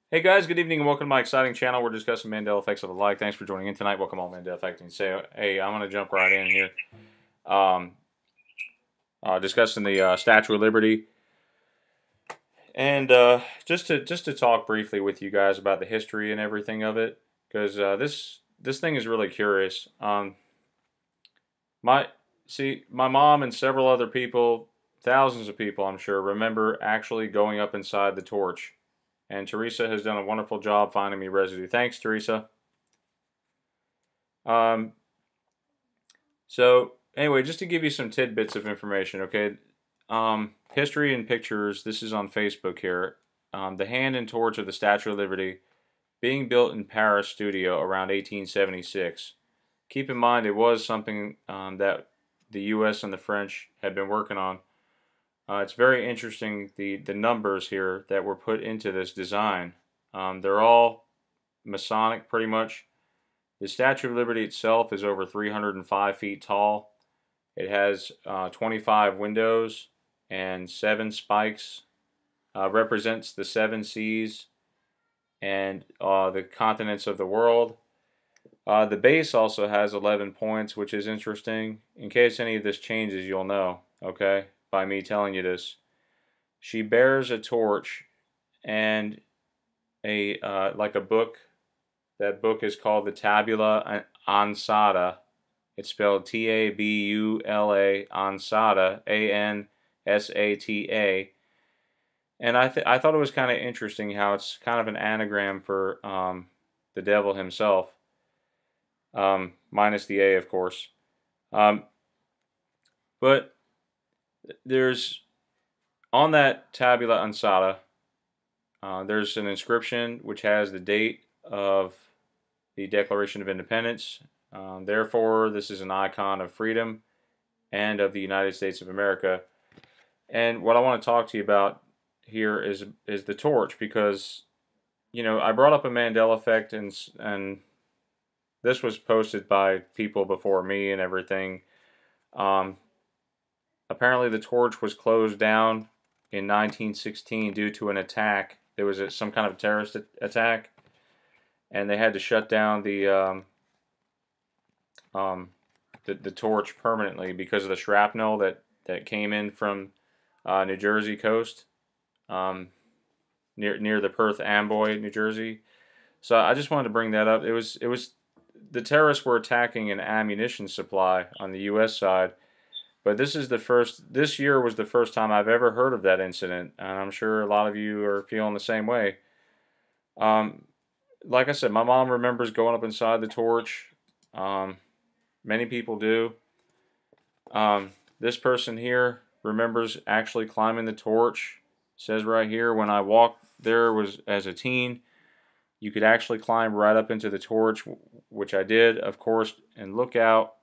Hey guys, good evening and welcome to my exciting channel. We're discussing Mandela effects of the like. Thanks for joining in tonight. Welcome all Mandela effecting. So, hey, I'm gonna jump right in here. Um, Discussing the Statue of Liberty, and just to talk briefly with you guys about the history and everything of it, because this thing is really curious. My my mom and several other people, thousands of people, I'm sure, remember actually going up inside the torch. And Teresa has done a wonderful job finding me residue. Thanks, Teresa. Um, So anyway, just to give you some tidbits of information, okay? History and pictures. This is on Facebook here. The hand and torch of the Statue of Liberty being built in Paris studio around 1876. Keep in mind it was something that the U.S. and the French had been working on. It's very interesting the numbers here that were put into this design. They're all Masonic pretty much. The Statue of Liberty itself is over 305 feet tall. It has 25 windows and 7 spikes. Represents the 7 seas and the continents of the world. The base also has 11 points, which is interesting. In case any of this changes, you'll know, okay, by me telling you this. She bears a torch and a like a book. That book is called the Tabula Ansata. It's spelled T-A-B-U-L-A, Ansata, A-N-S-A-T-A. And I thought it was kind of interesting how it's kind of an anagram for the devil himself, minus the A, of course. Um, but there's, on that Tabula Ansata, there's an inscription which has the date of the Declaration of Independence. Therefore, this is an icon of freedom and of the United States of America. And what I want to talk to you about here is the torch, because I brought up a Mandela effect, and this was posted by people before me and everything. Um, Apparently, the torch was closed down in 1916 due to an attack. There was some kind of terrorist attack, and they had to shut down um, the torch permanently because of the shrapnel that came in from New Jersey coast, near the Perth Amboy, New Jersey. So I just wanted to bring that up. It was the terrorists were attacking an ammunition supply on the U.S. side, but this year was the first time I've ever heard of that incident, and I'm sure a lot of you are feeling the same way. Um, like I said, my mom remembers going up inside the torch. Um, Many people do. This person here remembers actually climbing the torch. It says right here, when I walked there was as a teen, you could actually climb right up into the torch, which I did, of course, and look out.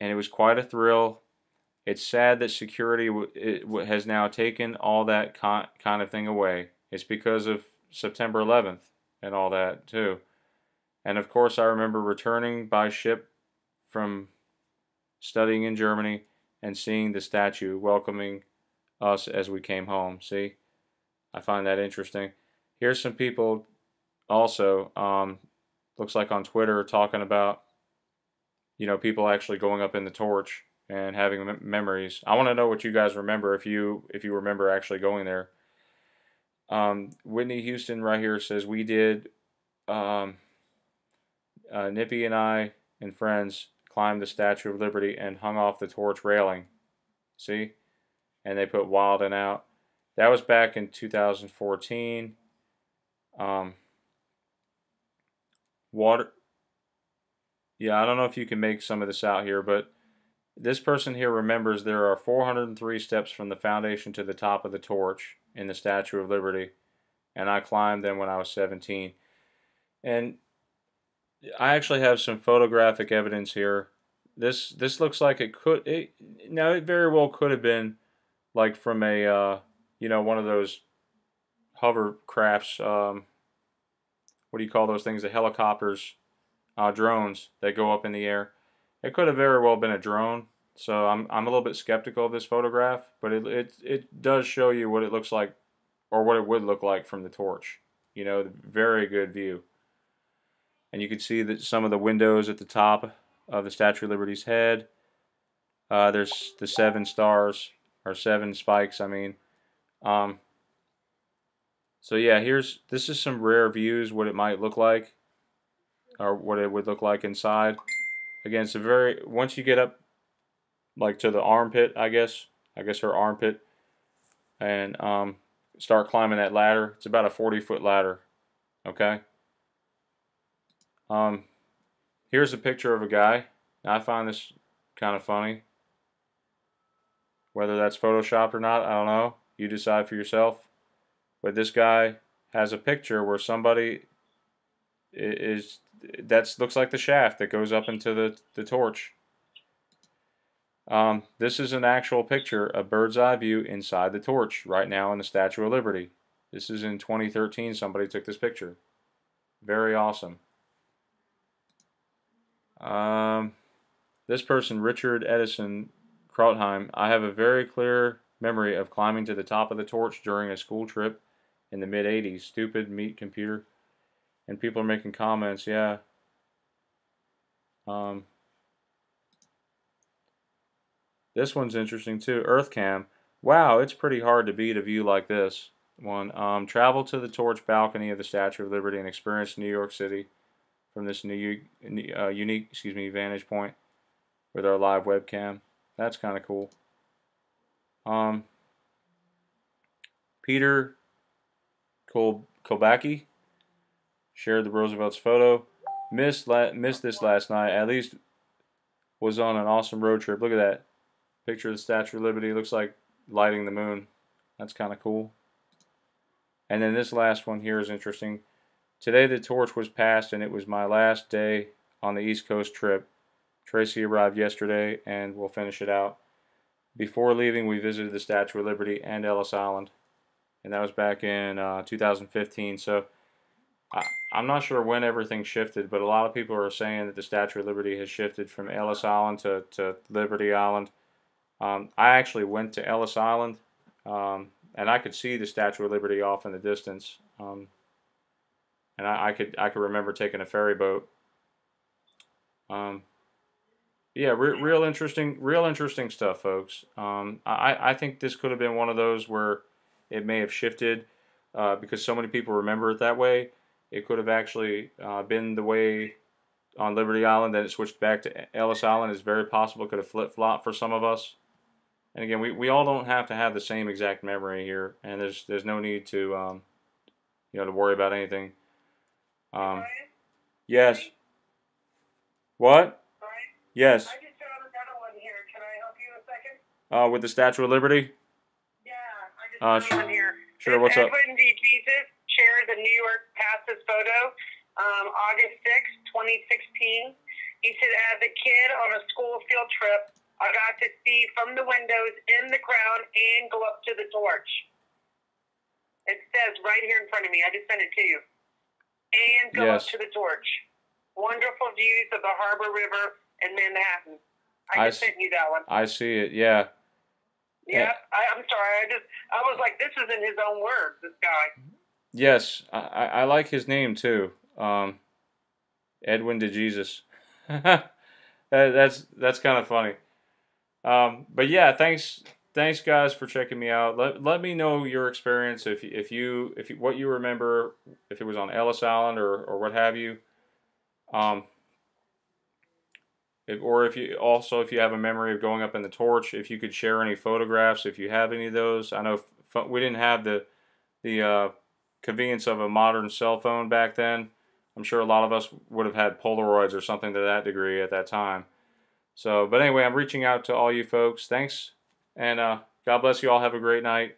And it was quite a thrill. It's sad that security has now taken all that kind of thing away. It's because of September 11th and all that too. And of course, I remember returning by ship from studying in Germany and seeing the statue welcoming us as we came home. See, I find that interesting. Here's some people also, looks like on Twitter, talking about, people actually going up in the torch and having memories. I want to know what you guys remember, if you remember actually going there. Whitney Houston right here says we did. Um, Nippy and I and friends climbed the Statue of Liberty and hung off the torch railing. See? And they put Wild and Out. That was back in 2014. Water. Yeah, I don't know if you can make some of this out here, but this person here remembers there are 403 steps from the foundation to the top of the torch in the Statue of Liberty, and I climbed them when I was 17. And I actually have some photographic evidence here. This looks like now it very well could have been like from a one of those hovercrafts. What do you call those things? The helicopters, drones that go up in the air. It could have very well been a drone. So I'm a little bit skeptical of this photograph, but it does show you what it looks like, or what it would look like from the torch. You know, very good view. And you can see that some of the windows at the top of the Statue of Liberty's head. There's the 7 stars, or 7 spikes, I mean. Um, so yeah, this is some rare views, what it might look like, or what it would look like inside. Again, it's a very, once you get up like to the armpit, I guess her armpit, and start climbing that ladder. It's about a 40-foot ladder. Okay. Um, Here's a picture of a guy. Now, I find this kind of funny. Whether that's photoshopped or not, I don't know. You decide for yourself. But this guy has a picture where somebody that looks like the shaft that goes up into the torch. This is an actual picture, a bird's eye view inside the torch right now in the Statue of Liberty. This is in 2013. Somebody took this picture. Very awesome. This person, Richard Edison Krautheim, I have a very clear memory of climbing to the top of the torch during a school trip in the mid-80s. Stupid meat computer. And people are making comments, yeah. This one's interesting too. EarthCam. Wow, it's pretty hard to beat a view like this one. Travel to the torch balcony of the Statue of Liberty and experience New York City from this unique vantage point with our live webcam. That's kind of cool. Peter Kobaki shared the Roosevelt's photo. Missed this last night. At least was on an awesome road trip. Look at that picture of the Statue of Liberty. Looks like lighting the moon. That's kind of cool. And then this last one here is interesting. Today the torch was passed and it was my last day on the East Coast trip. Tracy arrived yesterday and we'll finish it out. Before leaving, we visited the Statue of Liberty and Ellis Island. And that was back in 2015. So I'm not sure when everything shifted, but a lot of people are saying that the Statue of Liberty has shifted from Ellis Island to Liberty Island. I actually went to Ellis Island, and I could see the Statue of Liberty off in the distance. And I could remember taking a ferry boat. Yeah, real interesting stuff, folks. I think this could have been one of those where it may have shifted because so many people remember it that way. It could have actually been the way on Liberty Island, then it switched back to Ellis Island. It's very possible it could have flip-flopped for some of us. And again, we all don't have to have the same exact memory here, and there's no need to to worry about anything. Yes. What? Yes. I just found another one here. Can I help you a second? With the Statue of Liberty? Yeah, I just found one here. Sure, what's up? Edwin D. Jesus shared the New York passes photo, August 6, 2016. He said, as a kid on a school field trip, I got to see from the windows in the ground and go up to the torch. It says right here in front of me. I just sent it to you. And go up to the torch. Wonderful views of the Harbor River in Manhattan. I just sent you that one. I see it, yeah. Yeah, I'm sorry. I was like, this is in his own words, this guy. Yes, I like his name too. Edwin de Jesus. That's kind of funny. But yeah, thanks guys for checking me out. Let me know your experience if you what you remember, if it was on Ellis Island or what have you. If you have a memory of going up in the torch, if you could share any photographs, if you have any of those. I know we didn't have the convenience of a modern cell phone back then. I'm sure a lot of us would have had Polaroids or something to that degree at that time. So, but anyway, I'm reaching out to all you folks. Thanks, and God bless you all. Have a great night.